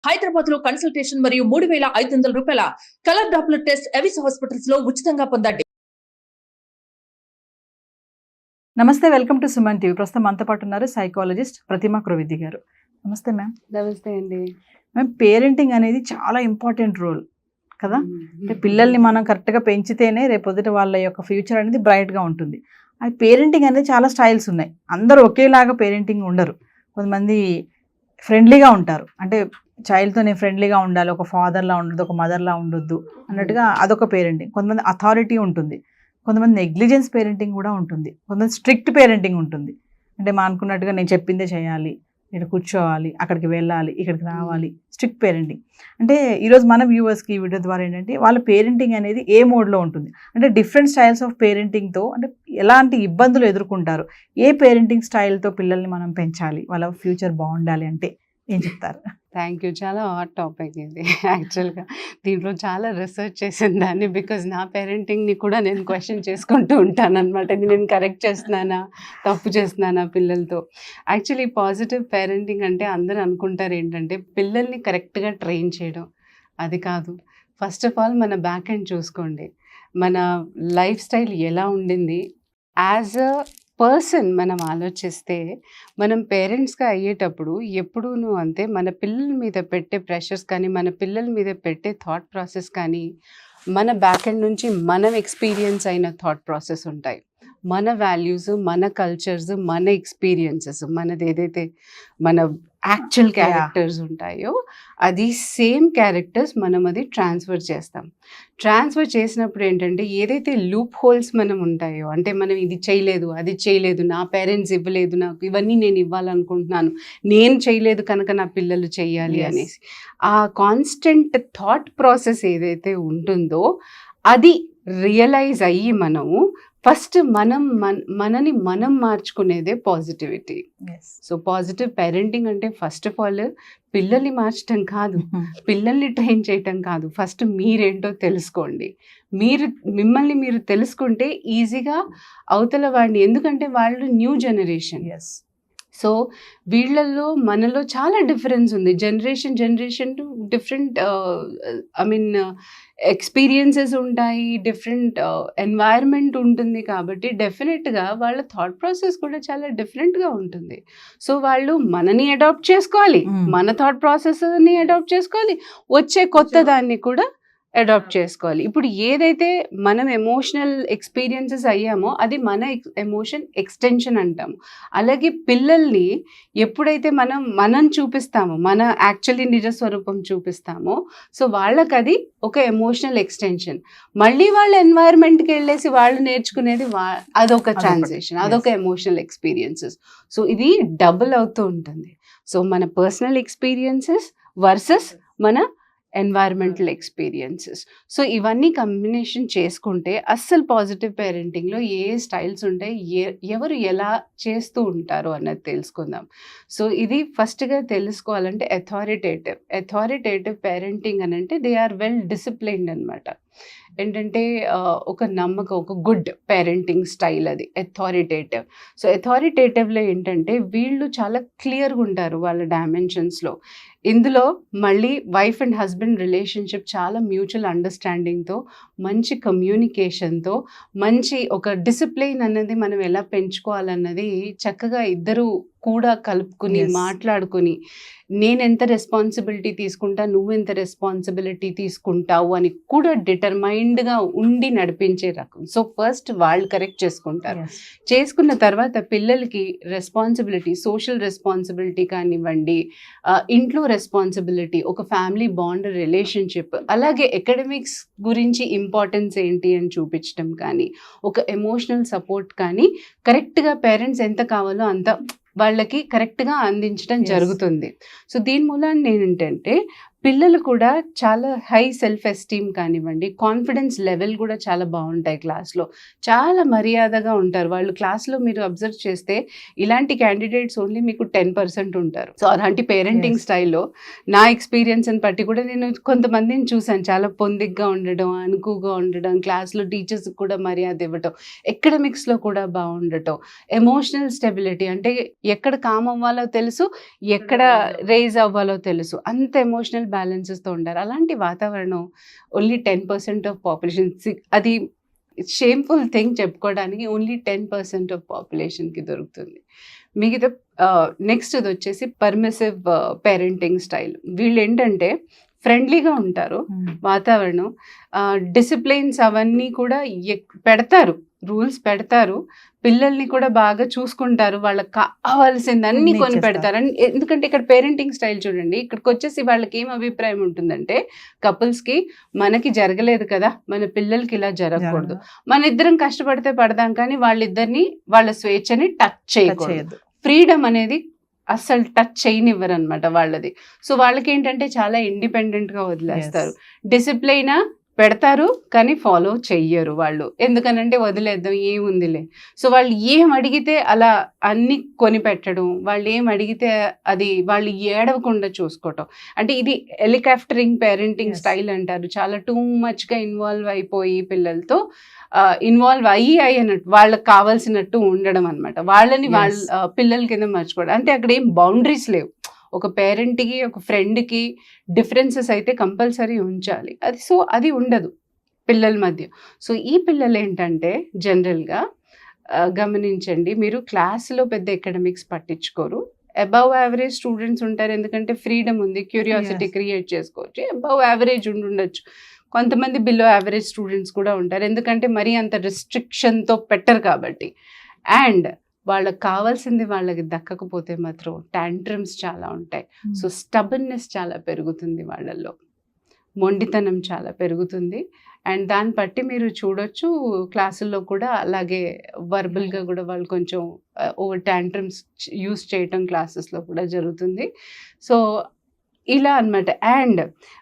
హైదరాబాద్ లో కన్సల్టేషన్ మరియు 3,500 రూపాయల colour Doppler test Avis hospitals లో ఉచితంగా పొందండి. నమస్తే, వెల్కమ్ టు సుమన్ టీవీ. ప్రస్తుతం మనతో పాటు ఉన్నారు సైకాలజిస్ట్ ప్రతిమ క్రొవిద్ది గారు. నమస్తే మ్యామ్. నమస్తే అండి. మ్యామ్, పేరెంటింగ్ అనేది చాలా ఇంపార్టెంట్ రోల్ కదా. అంటే పిల్లల్ని మనం కరెక్ట్గా పెంచితేనే రేపొద్దుట వాళ్ళ యొక్క ఫ్యూచర్ అనేది బ్రైట్గా ఉంటుంది. ఆ పేరెంటింగ్ అనేది చాలా స్టైల్స్ ఉన్నాయి. అందరూ ఒకేలాగా పేరెంటింగ్ ఉండరు. కొంతమంది ఫ్రెండ్లీగా ఉంటారు, అంటే చైల్డ్తో నేను ఫ్రెండ్లీగా ఉండాలి, ఒక ఫాదర్లా ఉండదు, ఒక మదర్లా ఉండొద్దు అన్నట్టుగా అదొక పేరెంటింగ్. కొంతమంది అథారిటీ ఉంటుంది, కొంతమంది నెగ్లిజెన్స్ పేరెంటింగ్ కూడా ఉంటుంది, కొంతమంది స్ట్రిక్ట్ పేరెంటింగ్ ఉంటుంది. అంటే మా అనుకున్నట్టుగా నేను చెప్పిందే చేయాలి, నేను కూర్చోవాలి, అక్కడికి వెళ్ళాలి, ఇక్కడికి రావాలి, స్ట్రిక్ట్ పేరెంటింగ్. అంటే ఈరోజు మన వ్యూవర్స్కి ఈ వీడియో ద్వారా ఏంటంటే వాళ్ళ పేరెంటింగ్ అనేది ఏ మోడ్లో ఉంటుంది, అంటే డిఫరెంట్ స్టైల్స్ ఆఫ్ పేరెంటింగ్తో అంటే ఎలాంటి ఇబ్బందులు ఎదుర్కొంటారు, ఏ పేరెంటింగ్ స్టైల్తో పిల్లల్ని మనం పెంచాలి, వాళ్ళ ఫ్యూచర్ బాగుండాలి అంటే ఏం చెప్తారు? Thank you. చాలా హాట్ టాపిక్ ఇది. యాక్చువల్గా దీంట్లో చాలా రీసెర్చ్ చేసిన దాన్ని, బికాజ్ నా పేరెంటింగ్ని కూడా నేను క్వశ్చన్ చేసుకుంటూ ఉంటాను అనమాట. ఇది నేను కరెక్ట్ చేస్తున్నానా, తప్పు చేస్తున్నానా పిల్లలతో. యాక్చువల్లీ పాజిటివ్ పేరెంటింగ్ అంటే అందరూ అనుకుంటారు ఏంటంటే పిల్లల్ని కరెక్ట్గా ట్రైన్ చేయడం. అది కాదు. ఫస్ట్ ఆఫ్ ఆల్ మన బ్యాక్ ఎండ్ చూసుకోండి, మన లైఫ్ స్టైల్ ఎలా ఉండింది. యాజ్ అ పర్సన్ మనం ఆలోచిస్తే మనం పేరెంట్స్గా అయ్యేటప్పుడు ఎప్పుడూనూ అంతే, మన పిల్లల మీద పెట్టే ప్రెషర్స్ కానీ, మన పిల్లల మీద పెట్టే థాట్ ప్రాసెస్ కానీ, మన బ్యాక్ ఎండ్ నుంచి మనం ఎక్స్పీరియన్స్ అయిన థాట్ ప్రాసెస్ ఉంటాయి. మన వాల్యూస్, మన కల్చర్స్, మన ఎక్స్పీరియన్సెస్, మనది ఏదైతే మన యాక్చువల్ క్యారెక్టర్స్ ఉంటాయో అది సేమ్ క్యారెక్టర్స్ మనం అది ట్రాన్స్ఫర్ చేస్తాం. ట్రాన్స్ఫర్ చేసినప్పుడు ఏంటంటే ఏదైతే లూప్ హోల్స్ మనం ఉంటాయో, అంటే మనం ఇది చేయలేదు, అది చేయలేదు, నా పేరెంట్స్ ఇవ్వలేదు నాకు, ఇవన్నీ నేను ఇవ్వాలనుకుంటున్నాను, నేను చేయలేదు కనుక నా పిల్లలు చెయ్యాలి అనేసి ఆ కాన్స్టెంట్ థాట్ ప్రాసెస్ ఏదైతే ఉంటుందో అది రియలైజ్ అయ్యి మనము ఫస్ట్ మనని మనం మార్చుకునేదే పాజిటివిటీ. సో పాజిటివ్ పేరెంటింగ్ అంటే ఫస్ట్ ఆఫ్ ఆల్ పిల్లల్ని మార్చడం కాదు, పిల్లల్ని ట్రైన్ చేయటం కాదు. ఫస్ట్ మీరేంటో తెలుసుకోండి. మిమ్మల్ని మీరు తెలుసుకుంటే ఈజీగా అవతల వాడిని, ఎందుకంటే వాళ్ళు న్యూ జనరేషన్. సో వీళ్ళల్లో మనలో చాలా డిఫరెన్స్ ఉంది. జనరేషన్ టు డిఫరెంట్ ఎక్స్పీరియన్సెస్ ఉంటాయి, డిఫరెంట్ ఎన్వైర్న్మెంట్ ఉంటుంది. కాబట్టి డెఫినెట్గా వాళ్ళ థాట్ ప్రాసెస్ కూడా చాలా డిఫరెంట్గా ఉంటుంది. సో వాళ్ళు మనని అడాప్ట్ చేసుకోవాలి, మన థాట్ ప్రాసెస్ని అడాప్ట్ చేసుకోవాలి, వచ్చే కొత్త దాన్ని కూడా అడాప్ట్ చేసుకోవాలి. ఇప్పుడు ఏదైతే మనం ఎమోషనల్ ఎక్స్పీరియన్సెస్ అయ్యామో అది మన ఎమోషన్ ఎక్స్టెన్షన్ అంటాము. అలాగే పిల్లల్ని ఎప్పుడైతే మనం చూపిస్తామో, మన యాక్చువల్లీ నిజస్వరూపం చూపిస్తామో, సో వాళ్ళకి అది ఒక ఎమోషనల్ ఎక్స్టెన్షన్. మళ్ళీ వాళ్ళ ఎన్వైర్న్మెంట్కి వెళ్ళేసి వాళ్ళు నేర్చుకునేది అదొక ట్రాన్సిషన్, అదొక ఎమోషనల్ ఎక్స్పీరియన్సెస్. సో ఇది డబుల్ అవుతూ ఉంటుంది. సో మన పర్సనల్ ఎక్స్పీరియన్సెస్ వర్సెస్ మన ఎన్వైర్మెంటల్ ఎక్స్పీరియన్సెస్. సో ఇవన్నీ కాంబినేషన్ చేసుకుంటే అస్సలు పాజిటివ్ పేరెంటింగ్లో ఏ స్టైల్స్ ఉంటాయి, ఎవరు ఎలా చేస్తూ ఉంటారో అన్నది తెలుసుకుందాం. సో ఇది ఫస్ట్గా తెలుసుకోవాలంటే అథారిటేటివ్ పేరెంటింగ్ అని అంటే దే ఆర్ వెల్ డిసిప్లైన్డ్ అనమాట. ఏంటంటే ఒక నమ్మకం, ఒక గుడ్ పేరెంటింగ్ స్టైల్ అది అథారిటేటివ్. సో అథారిటేటివ్లో ఏంటంటే వీళ్ళు చాలా క్లియర్గా ఉంటారు వాళ్ళ డైమెన్షన్స్లో. ఇందులో మళ్ళీ వైఫ్ అండ్ హస్బెండ్ రిలేషన్షిప్ చాలా మ్యూచువల్ అండర్స్టాండింగ్తో, మంచి కమ్యూనికేషన్తో, మంచి ఒక డిసిప్లైన్ అన్నది మనం ఎలా పెంచుకోవాలన్నది చక్కగా ఇద్దరు కూడా కలుపుకుని మాట్లాడుకుని, నేనెంత రెస్పాన్సిబిలిటీ తీసుకుంటా, నువ్వెంత రెస్పాన్సిబిలిటీ తీసుకుంటావు అని కూడా డిటర్మైన్డ్గా ఉండి నడిపించే రకం. సో ఫస్ట్ వాళ్ళు కరెక్ట్ చేసుకుంటారు. చేసుకున్న తర్వాత పిల్లలకి రెస్పాన్సిబిలిటీ, సోషల్ రెస్పాన్సిబిలిటీ కానివ్వండి, ఇంట్లో రెస్పాన్సిబిలిటీ, ఒక ఫ్యామిలీ బాండ్, రిలేషన్షిప్, అలాగే అకాడమిక్స్ గురించి ఇంపార్టెన్స్ ఏంటి అని చూపించడం కానీ, ఒక ఎమోషనల్ సపోర్ట్ కానీ కరెక్ట్గా పేరెంట్స్ ఎంత కావాలో అంత వాళ్ళకి కరెక్ట్గా అందించడం జరుగుతుంది. సో దీని మూలాన్ని ఏంటంటే పిల్లలు కూడా చాలా హై సెల్ఫ్ ఎస్టీమ్ కానివ్వండి, కాన్ఫిడెన్స్ లెవెల్ కూడా చాలా బాగుంటాయి క్లాస్లో. చాలా మర్యాదగా ఉంటారు వాళ్ళు. క్లాస్లో మీరు అబ్జర్వ్ చేస్తే ఇలాంటి క్యాండిడేట్స్ ఓన్లీ మీకు 10% ఉంటారు. సో అలాంటి పేరెంటింగ్ స్టైల్లో నా ఎక్స్పీరియన్స్ని బట్టి కూడా నేను కొంతమందిని చూశాను. చాలా పొందిగ్గా ఉండడం, అనుకువగా ఉండడం, క్లాస్లో టీచర్స్కి కూడా మర్యాద ఇవ్వటం, ఎకడమిక్స్లో కూడా బాగుండటం, ఎమోషనల్ స్టెబిలిటీ అంటే ఎక్కడ కామ్ అవ్వాలో తెలుసు, ఎక్కడ రేజ్ అవ్వాలో తెలుసు, అంత ఎమోషనల్ బ్యాలెన్సెస్తో ఉంటారు. అలాంటి వాతావరణం ఓన్లీ 10% ఆఫ్ పాపులేషన్. అది షేమ్ఫుల్ థింగ్ చెప్పుకోవడానికి ఓన్లీ 10% ఆఫ్ పాపులేషన్కి దొరుకుతుంది. మిగతా నెక్స్ట్ ఇది వచ్చేసి పర్మిసివ్ పేరెంటింగ్ స్టైల్. వీళ్ళు ఏంటంటే ఫ్రెండ్లీగా ఉంటారు, వాతావరణం డిసిప్లిన్స్ అవన్నీ కూడా పెడతారు, రూల్స్ పెడతారు, పిల్లల్ని కూడా బాగా చూసుకుంటారు, వాళ్ళకి కావాల్సిందన్నీ కొని పెడతారు. ఎందుకంటే ఇక్కడ పేరెంటింగ్ స్టైల్ చూడండి, ఇక్కడికి వచ్చేసి వాళ్ళకి ఏం అభిప్రాయం ఉంటుందంటే కపుల్స్కి, మనకి జరగలేదు కదా, మన పిల్లలకి ఇలా జరగకూడదు, మన ఇద్దరం కష్టపడితే పడదాం కానీ వాళ్ళిద్దరిని వాళ్ళ స్వేచ్ఛని టచ్ చేయకూడదు. ఫ్రీడమ్ అనేది అస్సలు టచ్ చేయనివ్వరు అనమాట వాళ్ళది. సో వాళ్ళకి ఏంటంటే చాలా ఇండిపెండెంట్గా వదిలేస్తారు. డిసిప్లైన్ పెడతారు కానీ ఫాలో చెయ్యరు వాళ్ళు. ఎందుకనంటే వదిలేద్దాం ఏముందిలే. సో వాళ్ళు ఏం అడిగితే అలా అన్ని కొని పెట్టడం, వాళ్ళు ఏం అడిగితే అది వాళ్ళు ఏడవకుండా చూసుకోవటం. అంటే ఇది హెలికాప్టరింగ్ పేరెంటింగ్ స్టైల్ అంటారు. చాలా టూ మచ్గా ఇన్వాల్వ్ అయిపోయి పిల్లలతో ఇన్వాల్వ్ అయ్యినట్టు వాళ్ళకి కావాల్సినట్టు ఉండడం అనమాట. వాళ్ళని వాళ్ళ పిల్లల కింద మర్చిపోవడం. అంటే అక్కడ ఏం బౌండరీస్ లేవు. ఒక పేరెంట్కి ఒక ఫ్రెండ్కి డిఫరెన్సెస్ అయితే కంపల్సరీ ఉంచాలి. అది ఉండదు పిల్లల మధ్య. సో ఈ పిల్లలు ఏంటంటే జనరల్గా గమనించండి, మీరు క్లాస్లో పెద్ద ఎకడమిక్స్ పట్టించుకోరు. అబవ్ యావరేజ్ స్టూడెంట్స్ ఉంటారు, ఎందుకంటే ఫ్రీడమ్ ఉంది, క్యూరియాసిటీ క్రియేట్ చేసుకోవచ్చు. అబవ్ యావరేజ్ ఉండొచ్చు. కొంతమంది బిలో యావరేజ్ స్టూడెంట్స్ కూడా ఉంటారు, ఎందుకంటే మరీ అంత రిస్ట్రిక్షన్తో పెట్టరు కాబట్టి. అండ్ వాళ్ళకి కావాల్సింది వాళ్ళకి దక్కకపోతే మాత్రం టాంట్రమ్స్ చాలా ఉంటాయి. సో స్టబర్నెస్ చాలా పెరుగుతుంది వాళ్ళల్లో, మొండితనం చాలా పెరుగుతుంది. అండ్ దాన్ని బట్టి మీరు చూడొచ్చు క్లాసుల్లో కూడా అలాగే వర్బల్గా కూడా వాళ్ళు కొంచెం ఓవర్ టాంట్రమ్స్ యూస్ చేయటం క్లాసెస్లో కూడా జరుగుతుంది. సో ఇలా అన్నమాట. అండ్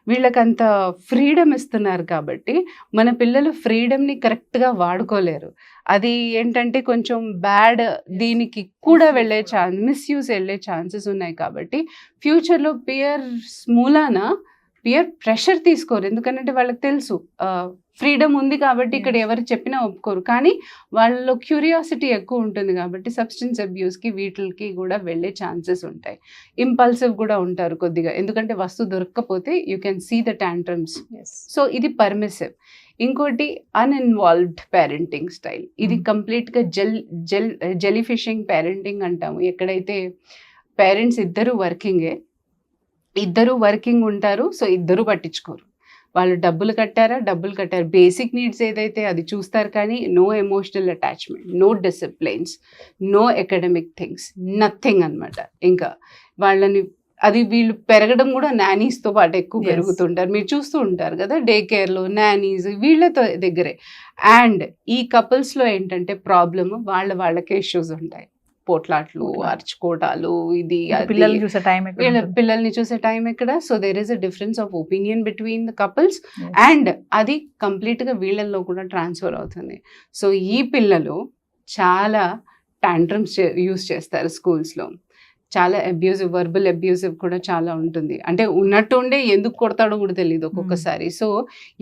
వీళ్ళకంత ఫ్రీడమ్ ఇస్తున్నారు కాబట్టి మన పిల్లలు ఫ్రీడమ్ని కరెక్ట్గా వాడుకోలేరు. అది ఏంటంటే కొంచెం బ్యాడ్ దీనికి కూడా వెళ్ళే మిస్యూజ్ వెళ్ళే ఛాన్సెస్ ఉన్నాయి. కాబట్టి ఫ్యూచర్లో పియర్స్ మూలాన పియర్ ప్రెషర్ తీసుకోరు, ఎందుకంటే వాళ్ళకి తెలుసు ఫ్రీడమ్ ఉంది కాబట్టి ఇక్కడ ఎవరు చెప్పినా ఒప్పుకోరు. కానీ వాళ్ళలో క్యూరియాసిటీ ఎక్కువ ఉంటుంది కాబట్టి సబ్స్టెన్స్ అబ్యూస్కి వీటికి కూడా వెళ్ళే ఛాన్సెస్ ఉంటాయి. ఇంపల్సివ్ కూడా ఉంటారు కొద్దిగా, ఎందుకంటే వస్తువు దొరకకపోతే you can see the tantrums. So ఇది పర్మిసివ్. ఇంకోటి అన్ఇన్వాల్వ్డ్ పేరెంటింగ్ స్టైల్. ఇది కంప్లీట్గా జెలీ ఫిషింగ్ పేరెంటింగ్ అంటాము. ఎక్కడైతే పేరెంట్స్ ఇద్దరు వర్కింగ్ ఉంటారు, సో ఇద్దరు పట్టించుకోరు. వాళ్ళు డబ్బులు కట్టారు, బేసిక్ నీడ్స్ ఏదైతే అది చూస్తారు, కానీ no emotional attachment, no disciplines, no academic things, nothing అనమాట. ఇంకా వాళ్ళని వీళ్ళు పెరగడం కూడా నానీస్తో పాటు ఎక్కువ పెరుగుతుంటారు. మీరు చూస్తూ ఉంటారు కదా, డే కేర్లో నానీస్ వీళ్ళతో దగ్గరే. అండ్ ఈ కపుల్స్లో ఏంటంటే ప్రాబ్లమ్ వాళ్ళకే ఇష్యూస్ ఉంటాయి, పోట్లాట్లు, అరుచుకోవటాలు, ఇది పిల్లల్ని చూసే టైం ఎక్కడ. So there is a difference of opinion between the couples. And అది కంప్లీట్గా వీళ్ళల్లో కూడా ట్రాన్స్ఫర్ అవుతుంది. సో ఈ పిల్లలు చాలా టాంట్రమ్స్ యూస్ చేస్తారు స్కూల్స్లో. చాలా అబ్యూజివ్, వర్బల్ అబ్యూజివ్ కూడా చాలా ఉంటుంది. అంటే ఉన్నట్టుండే ఎందుకు కొడతాడో కూడా తెలియదు ఒక్కొక్కసారి. సో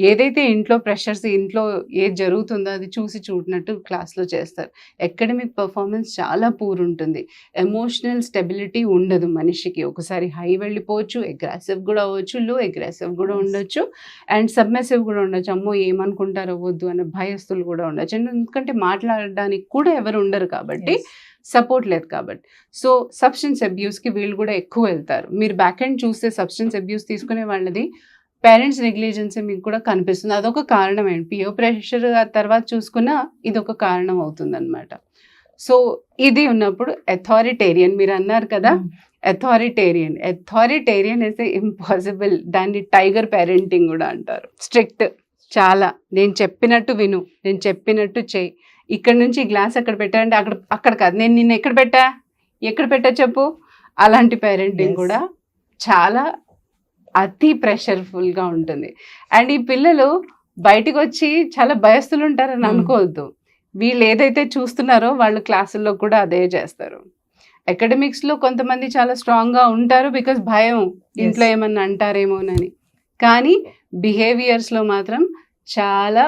ఏదైతే ఇంట్లో ప్రెషర్స్, ఇంట్లో ఏది జరుగుతుందో అది చూడనట్టు క్లాస్లో చేస్తారు. అకాడమిక్ పర్ఫార్మెన్స్ చాలా పూర్ ఉంటుంది. ఎమోషనల్ స్టెబిలిటీ ఉండదు మనిషికి. ఒకసారి హై వెళ్ళిపోవచ్చు, అగ్రెసివ్ కూడా అవ్వచ్చు, లో అగ్రెసివ్ కూడా ఉండొచ్చు, అండ్ సబ్మెసివ్ కూడా ఉండొచ్చు. అమ్మో ఏమనుకుంటారో వద్దు అనే భయస్తులు కూడా ఉండొచ్చు. ఎందుకంటే మాట్లాడడానికి కూడా ఎవరు ఉండరు కాబట్టి, సపోర్ట్ లేదు కాబట్టి. సో సబ్స్టెన్స్ అబ్యూస్కి వీళ్ళు కూడా ఎక్కువ వెళ్తారు. మీరు బ్యాక్ ఎండ్ చూస్తే సబ్స్టెన్స్ అబ్యూస్ తీసుకునే వాళ్ళది పేరెంట్స్ నెగ్లిజెన్సీ మీకు కూడా కనిపిస్తుంది. అదొక కారణం ఏంటి, పియర్ ప్రెషర్ తర్వాత చూసుకున్నా ఇదొక కారణం అవుతుంది అనమాట. సో ఇది ఉన్నప్పుడు అథారిటేరియన్, మీరు అన్నారు కదా, అథారిటేరియన్ అయితే ఇంపాసిబుల్. దాన్ని టైగర్ పేరెంటింగ్ కూడా అంటారు. స్ట్రిక్ట్, చాలా నేను చెప్పినట్టు విను, నేను చెప్పినట్టు చెయ్యి, ఇక్కడ నుంచి గ్లాస్ అక్కడ పెట్టాలంటే అక్కడ కాదు, నేను నిన్న ఎక్కడ పెట్టా చెప్పు. అలాంటి పేరెంటింగ్ కూడా చాలా అతి ప్రెషర్ఫుల్గా ఉంటుంది. అండ్ ఈ పిల్లలు బయటికి వచ్చి చాలా భయస్తులు ఉంటారని అనుకోవద్దు. వీళ్ళు ఏదైతే చూస్తున్నారో వాళ్ళు క్లాసుల్లో కూడా అదే చేస్తారు. అకాడమిక్స్లో కొంతమంది చాలా స్ట్రాంగ్గా ఉంటారు బికాస్ భయం, ఇంట్లో ఏమన్నా అంటారేమోనని. కానీ బిహేవియర్స్లో మాత్రం చాలా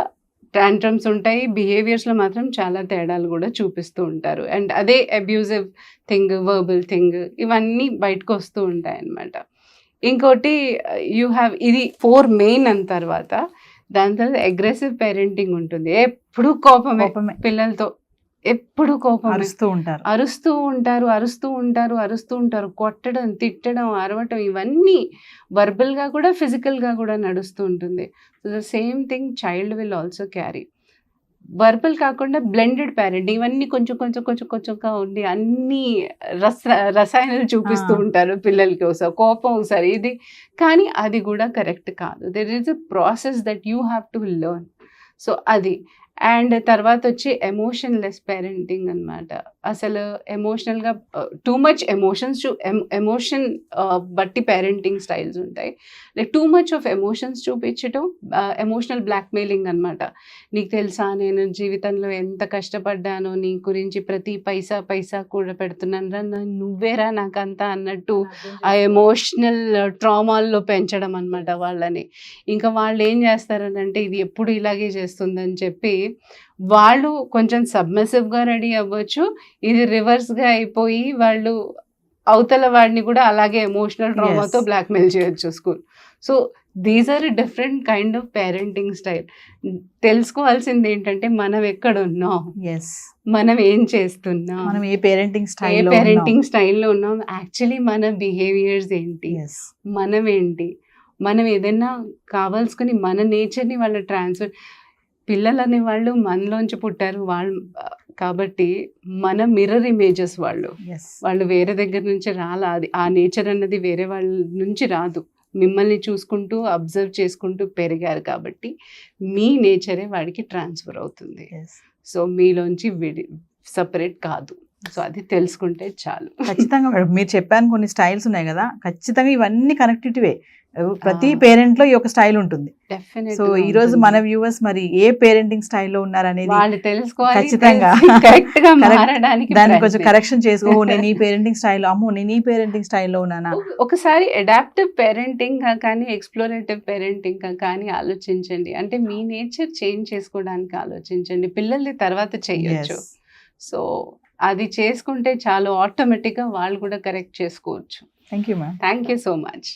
ట్యాంట్రమ్స్ ఉంటాయి, బిహేవియర్స్లో మాత్రం చాలా తేడాలు కూడా చూపిస్తూ ఉంటారు. అండ్ అదే అబ్యూజివ్ థింగ్, వర్బల్ థింగ్, ఇవన్నీ బయటకు వస్తూ ఉంటాయి అన్నమాట. ఇంకోటి ఇది 4 మెయిన్ అన్న తర్వాత దాని తర్వాత అగ్రెసివ్ పేరెంటింగ్ ఉంటుంది. ఎప్పుడు కోపమే పిల్లలతో, ఎప్పుడు కోపం, అరుస్తూ ఉంటారు. కొట్టడం, తిట్టడం, అరవటం, ఇవన్నీ వర్బల్గా కూడా ఫిజికల్గా కూడా నడుస్తూ ఉంటుంది. So the same thing child will also carry. Verbal కాకుండా బ్లెండెడ్ పేరెంటింగ్, ఇవన్నీ కొంచెంగా ఉండి అన్ని రసాయనాలు చూపిస్తూ ఉంటారు పిల్లలకి. ఒకసారి కోపం, ఒకసారి ఇది, కానీ అది కూడా కరెక్ట్ కాదు. There is a process that you have to learn. So అది. అండ్ తర్వాత వచ్చి ఎమోషన్లెస్ పేరెంటింగ్ అన్నమాట. అసలు ఎమోషనల్గా టూ మచ్ ఎమోషన్ బట్టి పేరెంటింగ్ స్టైల్స్ ఉంటాయి. Like too much of emotions చూపించడం, ఎమోషనల్ బ్లాక్మెయిలింగ్ అనమాట. నీకు తెలుసా నేను జీవితంలో ఎంత కష్టపడ్డానో, నీ గురించి ప్రతి పైసా కూడా పెడుతున్నాను రా, నువ్వేరా నాకంతా అన్నట్టు ఆ ఎమోషనల్ ట్రామాల్లో పెంచడం అనమాట వాళ్ళని. ఇంకా వాళ్ళు ఏం చేస్తారనంటే ఇది ఎప్పుడు ఇలాగే చేస్తుందని చెప్పి వాళ్ళు కొంచెం సబ్మిసివ్గా రెడీ అవ్వచ్చు. ఇది రివర్స్గా అయిపోయి వాళ్ళు అవతల వాడిని కూడా అలాగే ఎమోషనల్ ట్రామాతో బ్లాక్మెయిల్ చేయొచ్చు school. So these are different kind of parenting style. తెలుసుకోవాల్సింది ఏంటంటే మనం ఎక్కడున్నాం, మనం ఏం చేస్తున్నాం, మనం ఏ పేరెంటింగ్ స్టైల్లో ఉన్నాం, యాక్చువల్లీ మన బిహేవియర్స్ ఏంటి, మనం ఏంటి, మనం ఏదైనా కావాల్సుకుని మన నేచర్ని వాళ్ళ ట్రాన్స్ఫర్. పిల్లలు అనే వాళ్ళు మనలోంచి పుట్టారు వాళ్ళు కాబట్టి మన మిర్రర్ ఇమేజెస్ వాళ్ళు వేరే దగ్గర నుంచి రాలా. అది ఆ నేచర్ అన్నది వేరే వాళ్ళ నుంచి రాదు. మిమ్మల్ని చూసుకుంటూ అబ్జర్వ్ చేసుకుంటూ పెరిగారు కాబట్టి మీ నేచరే వాడికి ట్రాన్స్ఫర్ అవుతుంది. సో మీలోంచి సపరేట్ కాదు. సో అది తెలుసుకుంటే చాలు. ఖచ్చితంగా మీరు చెప్పాను కొన్ని స్టైల్స్ ఉన్నాయి కదా, ఖచ్చితంగా ఇవన్నీ కనెక్టివిటీవే. ప్రతి పేరెంట్ లో ఈ ఒక స్టైల్ ఉంటుంది. సో ఈ రోజు మన వ్యూవర్స్ మరి ఏ పేరెంటింగ్ స్టైల్లో ఉన్నారనేది వాళ్ళు తెలుసుకోవాలి. ఖచ్చితంగా దాన్ని కొంచెం కరెక్షన్ చేసుకో, నేను ఈ పేరెంటింగ్ స్టైల్లో, అమ్మో నేను ఈ పేరెంటింగ్ స్టైల్లో ఉన్నానా. ఒకసారి అడాప్టివ్ పేరెంటింగ్ కానీ ఎక్స్ప్లోరేటివ్ పేరెంటింగ్ కానీ ఆలోచించండి. అంటే మీ నేచర్ చేంజ్ చేసుకోవడానికి ఆలోచించండి. పిల్లల్ని తర్వాత చేయొచ్చు. సో అది చేసుకుంటే చాలు, ఆటోమేటిక్గా వాళ్ళు కూడా కరెక్ట్ చేసుకోవచ్చు. Thank you ma'am. Thank you so much.